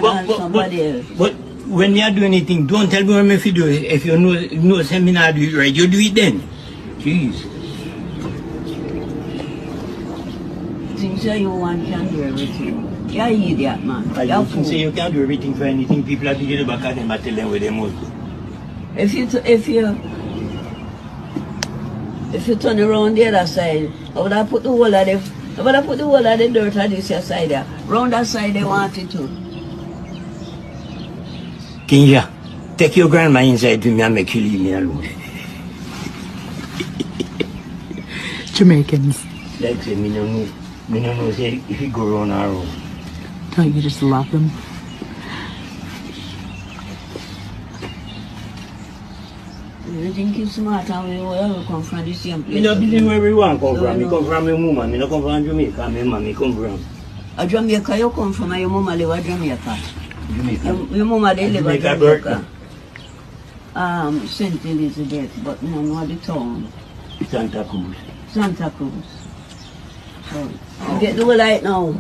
Somebody else. But when you do anything, don't tell me what if you do it. If you know seminar do it right, you do it then. Jeez. Things that you want can do everything. You're an idiot, man. You can say you can't do everything for anything. People are thinking about them and tell them where they must do. If you turn around the other side, I would have put the whole of the dirt on this side there. Round that side they want it to. Kinja, take your grandma inside with me and make you leave me alone. Jamaicans. Like say, me no know say if you go round or round. Don't you just love them? You think it's smart and we all come from the same place? Me no believe where everyone come from. Me come from my mama. Me no come from Jamaica. My mommy come from. Jamaica you come from and your mama live at Jamaica. Jamaica. Your mama they live at Jamaica. St. Elizabeth, but no know the town. Santa Cruz. Santa Cruz. So, you get the light now.